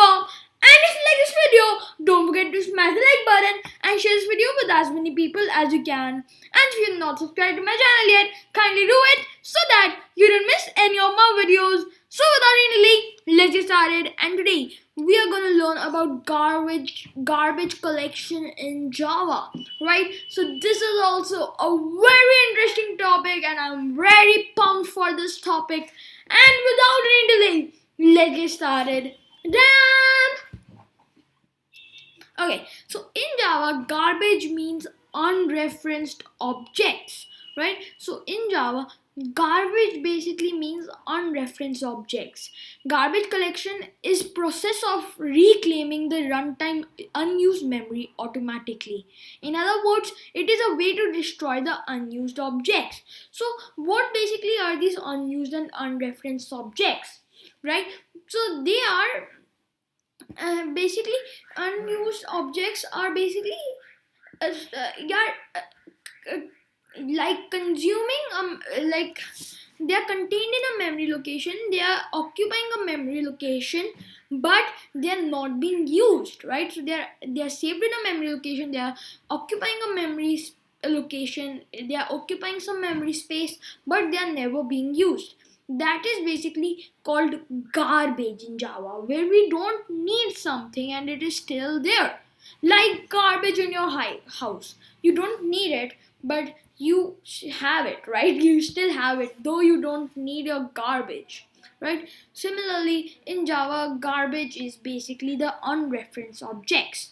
gmail.com. And if you like this video, don't forget to smash the like button and share this video with as many people as you can. And if you're not subscribed to my channel yet, kindly do it so that you don't miss any of my videos. So without any delay, let's get started. And today we are gonna learn about garbage collection in Java, right? So this is also a very interesting topic, and I'm very pumped for this topic. And without any delay, let's get started. Damn! Okay, so in Java, garbage means unreferenced objects, right? So in Java, garbage basically means unreferenced objects. Garbage collection is process of reclaiming the runtime unused memory automatically. In other words, it is a way to destroy the unused objects. So what basically are these unused and unreferenced objects, right? So they are basically unused objects are basically like consuming like they are contained in a memory location, they are occupying a memory location, but they are not being used, right? So they are saved in a memory location, they are occupying a location, they are occupying some memory space, but they are never being used. That is basically called garbage in Java, where we don't need something and it is still there. Like garbage in your house. You don't need it, but you have it, right? You still have it, though you don't need your garbage, right? Similarly, in Java, garbage is basically the unreferenced objects.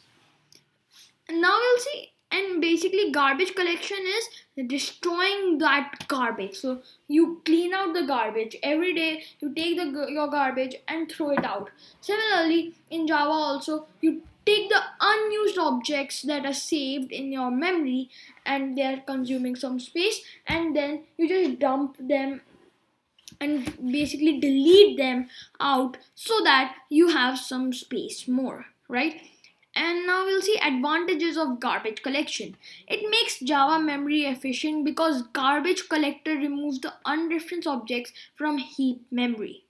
And now we'll see. And basically, garbage collection is destroying that garbage. So you clean out the garbage every day. You take your garbage and throw it out. Similarly, in Java also, you take the unused objects that are saved in your memory and they are consuming some space, and then you just dump them and basically delete them out so that you have some space more, right? And now we'll see advantages of garbage collection. It makes Java memory efficient because garbage collector removes the unreferenced objects from heap memory.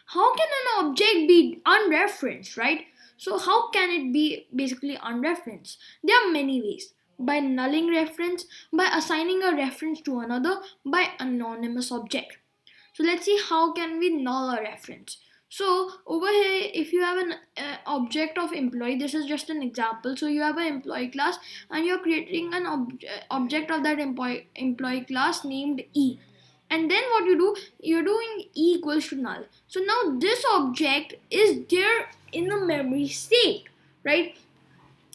How can an object be unreferenced, right? So how can it be basically unreferenced? There are many ways. By nulling reference, by assigning a reference to another, by anonymous object. So let's see how can we null a reference. So over here, if you have an object of employee, this is just an example. So you have an employee class and you're creating an object of that employee class named E. And then what you do, you're doing E equals to null. So now this object is there in the memory state, right?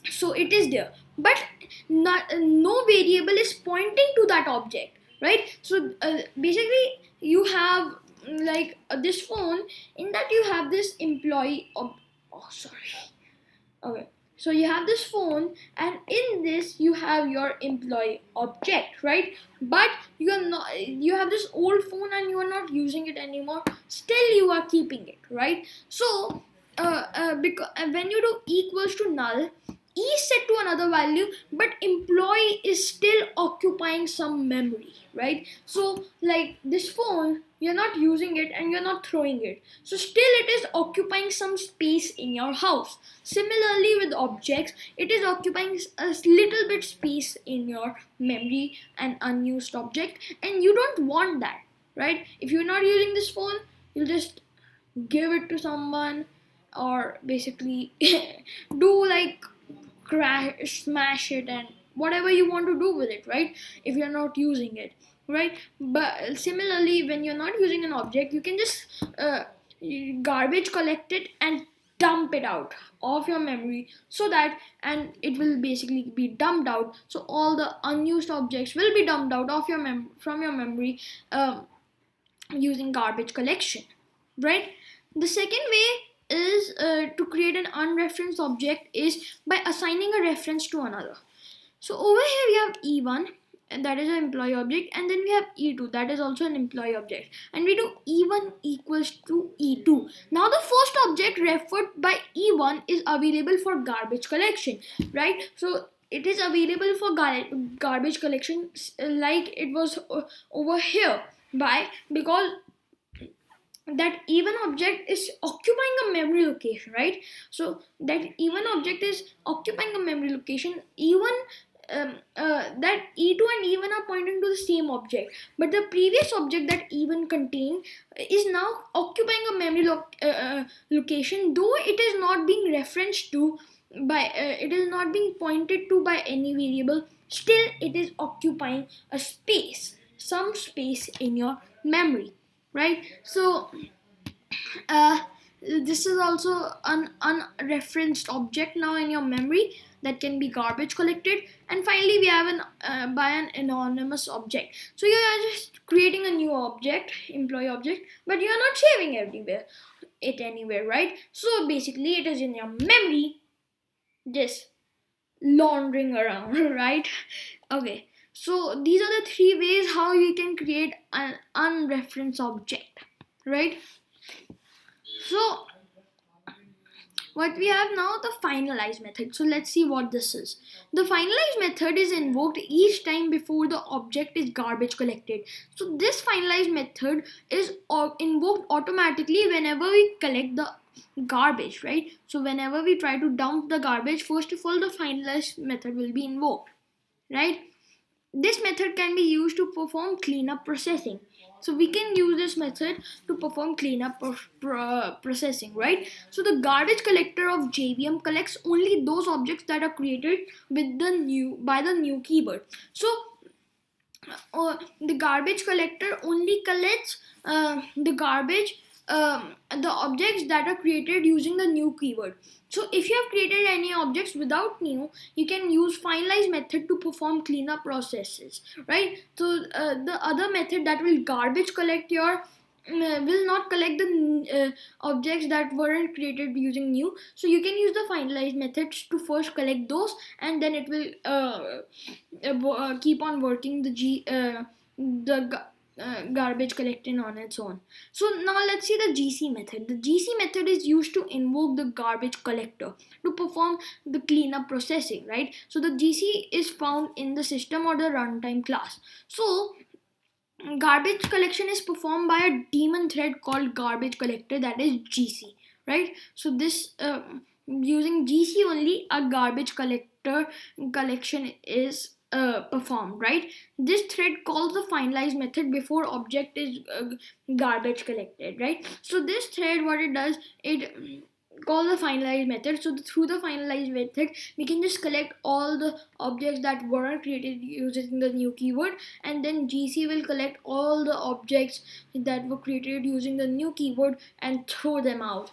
So it is there, but no variable is pointing to that object, right? So basically you have like this phone, in that you have this employee okay, so you have this phone and in this you have your employee object, right? But you have this old phone and you are not using it anymore, still you are keeping it, right? So because when you do equals to null, E is set to another value, but employee is still occupying some memory, right? So like this phone, you're not using it and you're not throwing it, so still it is occupying some space in your house. Similarly with objects, it is occupying a little bit space in your memory, an unused object, and you don't want that, right? If you're not using this phone, you'll just give it to someone, or basically do like smash it and whatever you want to do with it, right? If you're not using it, right? But similarly, when you're not using an object, you can just garbage collect it and dump it out of your memory, so that, and it will basically be dumped out, so all the unused objects will be dumped out of your from your memory using garbage collection, right? The second way is to create an unreferenced object is by assigning a reference to another. So over here we have E1, and that is an employee object, and then we have E2, that is also an employee object, and we do E1 equals to E2. Now the first object referred by E1 is available for garbage collection, right? So it is available for garbage collection like it was over here, because that even object is occupying a memory location, right? So that even object is occupying a memory location, even that e2 and even are pointing to the same object, but the previous object that even contained is now occupying a memory location, though it is not being referenced to by it is not being pointed to by any variable. Still it is occupying a space, some space in your memory, right? So uh, this is also an unreferenced object now in your memory that can be garbage collected. And finally we have an by an anonymous object. So you are just creating a new object, employee object, but you are not saving it anywhere, right? So basically it is in your memory, just laundering around, right? Okay, so these are the three ways how you can create an unreferenced object, right? So what we have now, the finalize method. So let's see what this is. The finalize method is invoked each time before the object is garbage collected. So this finalize method is invoked automatically whenever we collect the garbage, right? So whenever we try to dump the garbage, first of all the finalize method will be invoked, right? This method can be used to perform cleanup processing. So we can use this method to perform cleanup processing, right? So the garbage collector of JVM collects only those objects that are created with the new by the new keyword. So the garbage collector only collects the garbage, the objects that are created using the new keyword. So if you have created any objects without new, you can use finalize method to perform cleanup processes, right? So the other method that will garbage collect your will not collect the objects that weren't created using new. So you can use the finalize methods to first collect those, and then it will keep on working the garbage collecting on its own. So now let's see the GC method. The GC method is used to invoke the garbage collector to perform the cleanup processing, right? So the GC is found in the system or the runtime class. So garbage collection is performed by a daemon thread called garbage collector, that is GC, right? So this using GC only a garbage collector collection is performed, right? This thread calls the finalize method before object is garbage collected, right? So this thread, what it does, it call the finalize method. So through the finalize method we can just collect all the objects that weren't created using the new keyword, and then GC will collect all the objects that were created using the new keyword and throw them out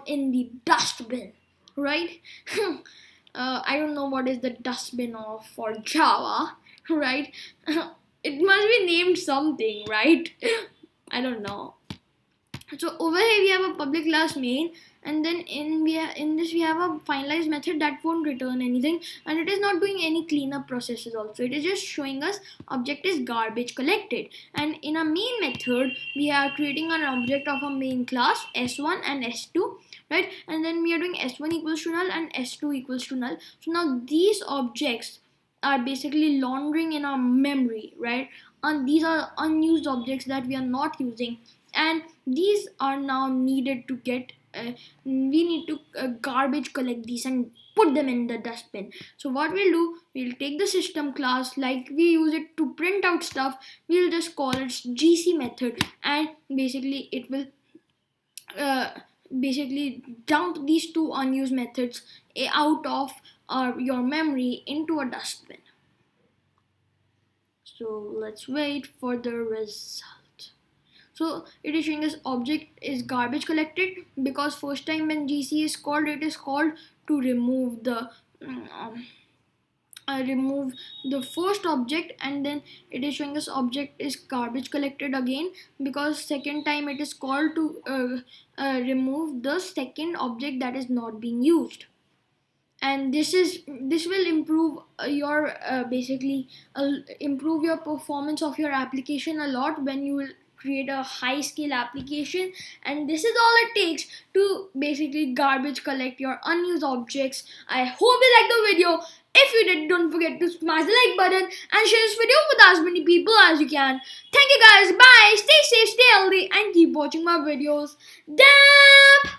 in the dustbin, right? I don't know what is the dustbin of for Java, right? It must be named something, right? I don't know. So over here we have a public class main, and then in this we have a finalized method that won't return anything, and it is not doing any cleanup processes also. It is just showing us object is garbage collected. And in a main method we are creating an object of a main class S1 and S2, right? And then we are doing S1 equals to null and S2 equals to null. So now these objects are basically laundering in our memory, right? And these are unused objects that we are not using, and these are now needed to get we need to garbage collect these and put them in the dustbin. So what we'll do, we'll take the system class like we use it to print out stuff. We'll just call it GC method, and basically it will uh, basically dump these two unused methods out of your memory into a dustbin. So let's wait for the result. So it is showing us object is garbage collected, because first time when GC is called, it is called to um, remove the first object, and then it is showing us object is garbage collected again, because second time it is called to remove the second object that is not being used. And this will improve your basically improve your performance of your application a lot when you will create a high scale application, and this is all it takes to basically garbage collect your unused objects. I hope you liked the video. If you did, don't forget to smash the like button and share this video with as many people as you can. Thank you guys. Bye. Stay safe, stay healthy, and keep watching my videos. Damn!